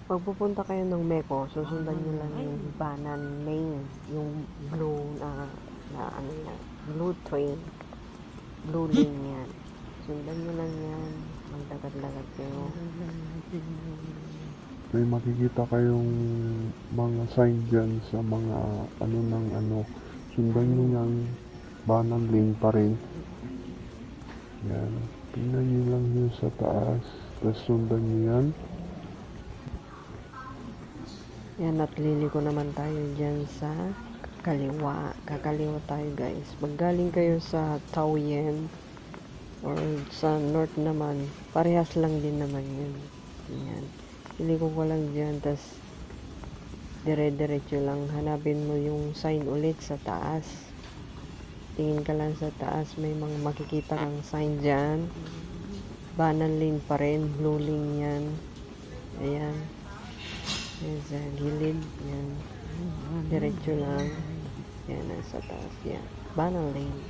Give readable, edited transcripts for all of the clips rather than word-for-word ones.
Pag pupunta kayo ng Meco, susundan nyo lang yung Banan Lane, yung blue na ano yan, blue train, blue lane yan. Sundan nyo lang yan, magdagat-dagat kayo. May makikita kayong mga sign dyan sa mga ano ng ano. Sundan nyo yan. Banang lane pa rin. Yan. Tingnan nyo lang yun sa taas. Tapos sundan nyo yan. Yan, at liliko naman tayo dyan sa kaliwa. Kakaliwa tayo guys. Pag galing kayo sa Taoyuan or sa north naman, parehas lang din naman yun. Yan. Iliko ko lang dyan, tas dire-diretso lang. Hanapin mo yung sign ulit sa taas. Tingin ka lang sa taas, may mga makikita kang sign dyan. Banan lane pa rin, blue lane yan. Ayan. Ayan sa gilid. Yan. Diretso lang. Yan, nasa taas. Yan. Banan lane.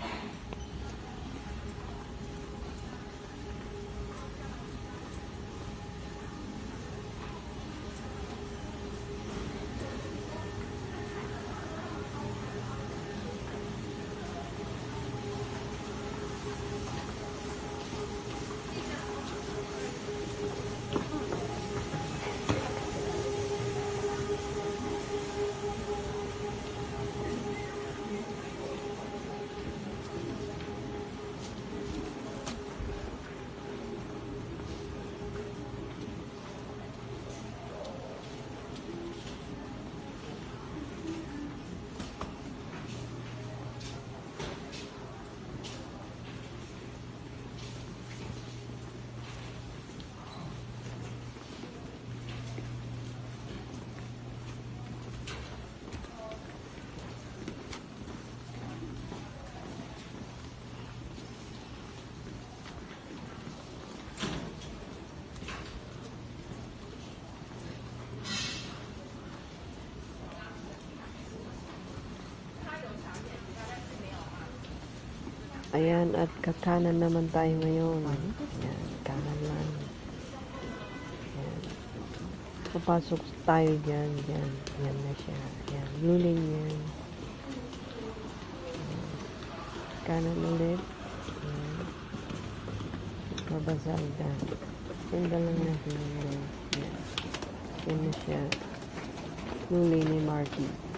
Ayan, at kakanan naman tayo ngayon. Ayan, kanan lang. Ayan. Papasok tayo dyan. Yan. Yan na siya. Ayan, blue lane yan. Ayan. Kanan ulit. Ayan. Babasagda. Senda lang natin yan. Ayan. Yan na siya. Blue lane ni Marty.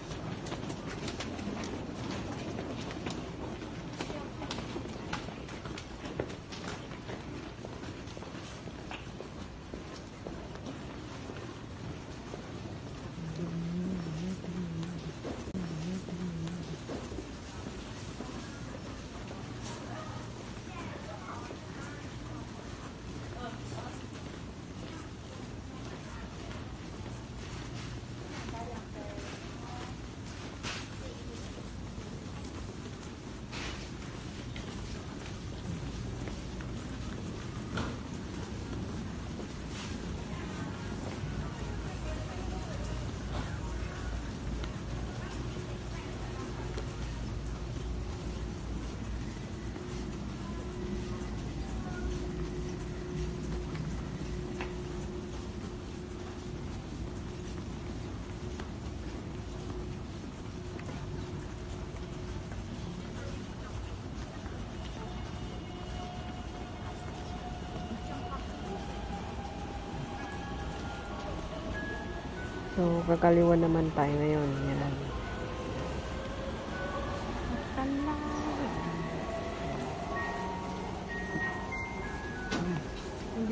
So, kakaliwa naman tayo ngayon. Yan.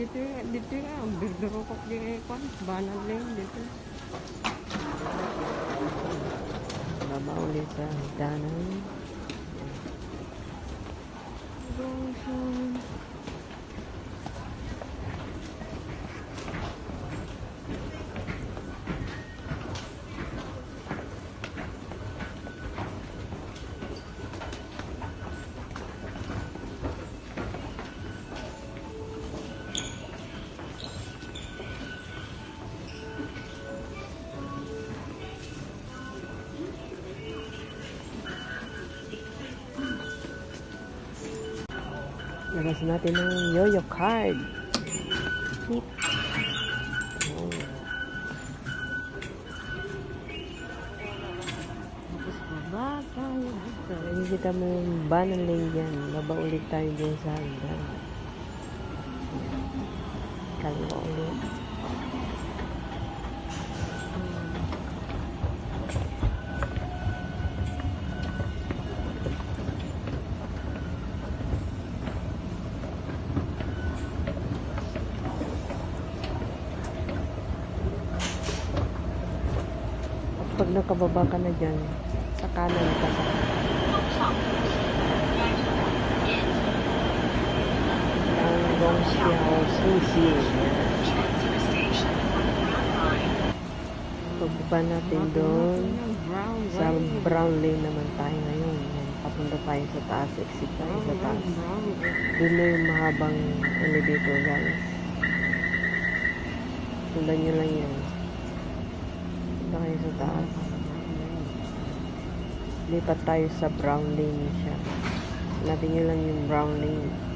Dito nga, ang bigdaro ko di ikon. Banan lane dito. Baba ulit sa hagdanan. Lagas natin ng yo-yo card. Hit. Oh. makikita mo yung banal lane dyan. Baba ulit tayo dyan sa hagdan. Kaliwa ulit. Pag nakababa ka na dyan, sa kanan ka ang Dongxiao Sisi. Pagbaba natin doon, sa brown lane naman tayo ngayon. Yan, papunta tayo sa taas, exit tayo sa taas. Doon na yung mahabang elevator, guys. Sundan nyo lang yan. Punta kayo sa taas. Lipat tayo sa brown lane siya. Natin nyo lang yung brown lane.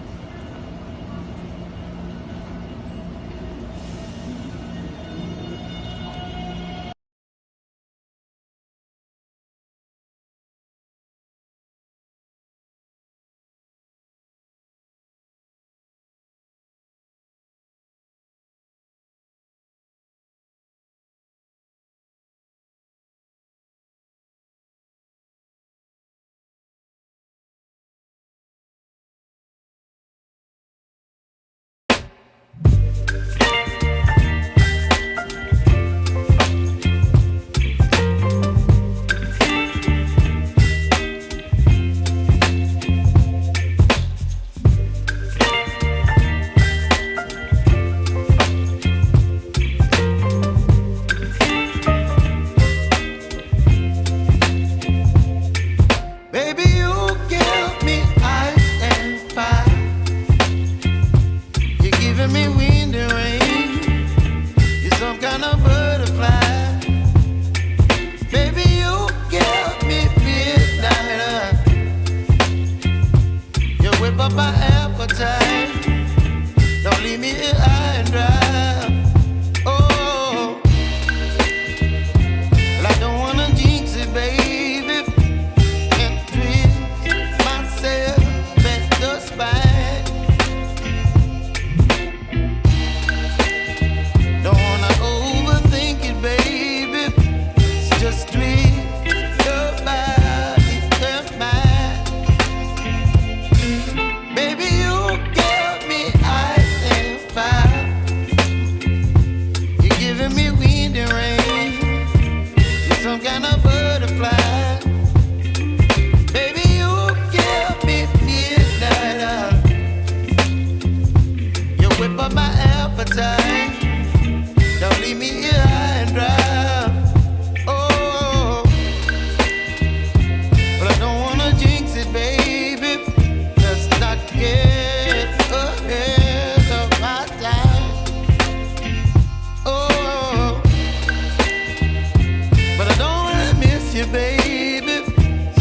Baby, you give me ice and fire. You're giving me wind and rain. You're some kind of butterfly. Baby, you give me midnight. You whip up my appetite. Don't leave me here high and dry. Oh, well, I don't wanna jinx it, baby. Some kind of butterfly. Baby, you give me midnight. You whip up my appetite. Don't leave me here high and dry. Oh, but I don't wanna jinx it, baby. Let's not get ahead of my time. Oh, but I don't wanna miss you, baby.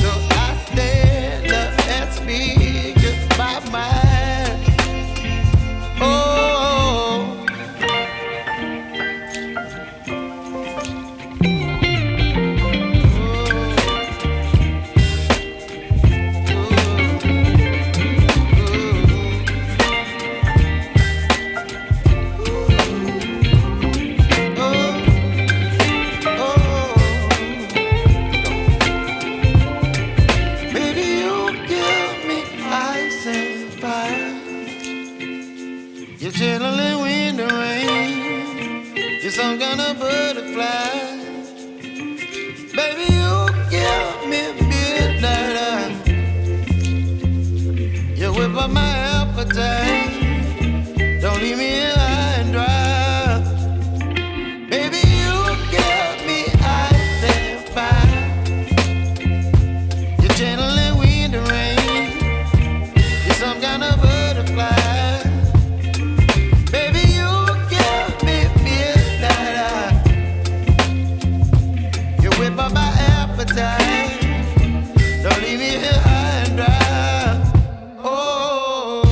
So I stand up and speak my mind. Oh, baby, you give me ice and fire. You're chilling wind and rain. You're some kind of butterfly. Baby, you give me midnight. You whip up my appetite. Don't leave me here high and dry. Baby, you give me ice and fire. You're channeling wind and rain. You're some kind of butterfly. Baby, you give me midnight. You whip up my appetite. Don't leave me here high and dry. Oh,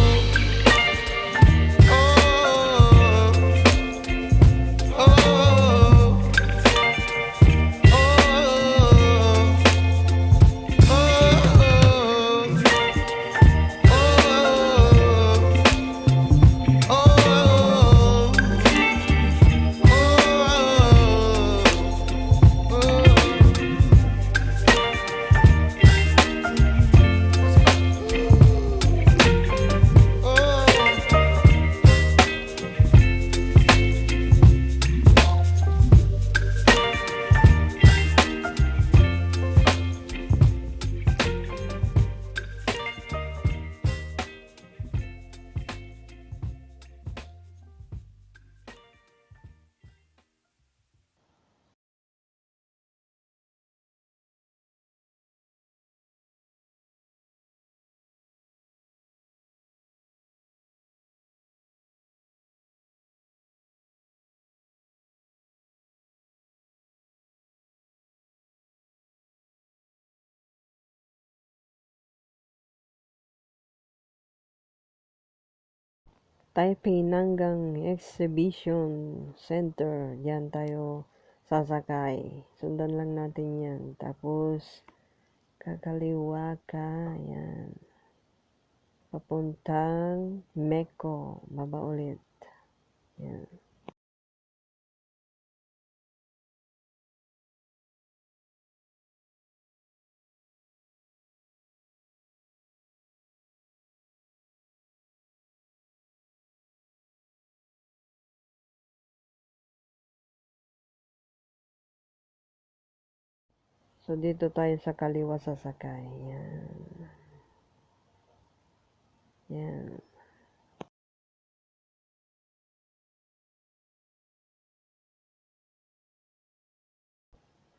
Taipei Nanggang Exhibition Center. Yan tayo sasakay. Sundan lang natin yan. Tapos, kakaliwa ka. Yan. Papuntang Meko. Baba ulit. Yan. So, dito tayo sa kaliwa sasakay. Yan. Yan.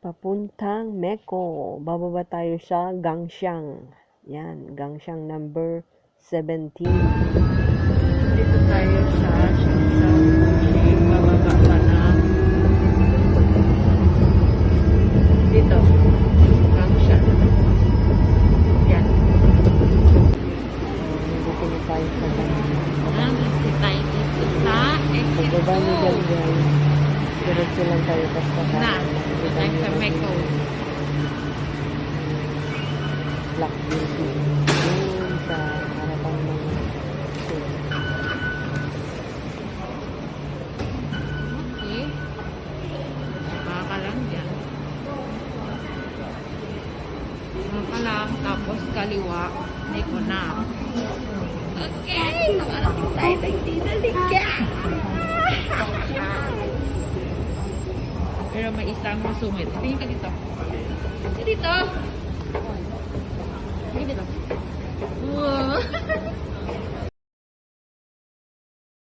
Papuntang Meko. Bababa tayo sa Gangxiang. Yan. Gangxiang number 17. Dito tayo sa Shaoxing. Bababa pa na. Dito. Gangxiang. Yan. Dito na tayo sa Gangxiang. Nandito tayo dito sa exit Pagbaba ni 2. Gangxiang. Diretso lang tayo basta Na, dito tayo sa Meko. Black building. Yun sa harapan ng school. Okay. Baka lang dyan. Baka lang, tapos kaliwa, Meko na. Okay, nakarating tayo ng Dinaliga. Pero may isang masungit. Tingin ka dito. Dito. Tingin dito.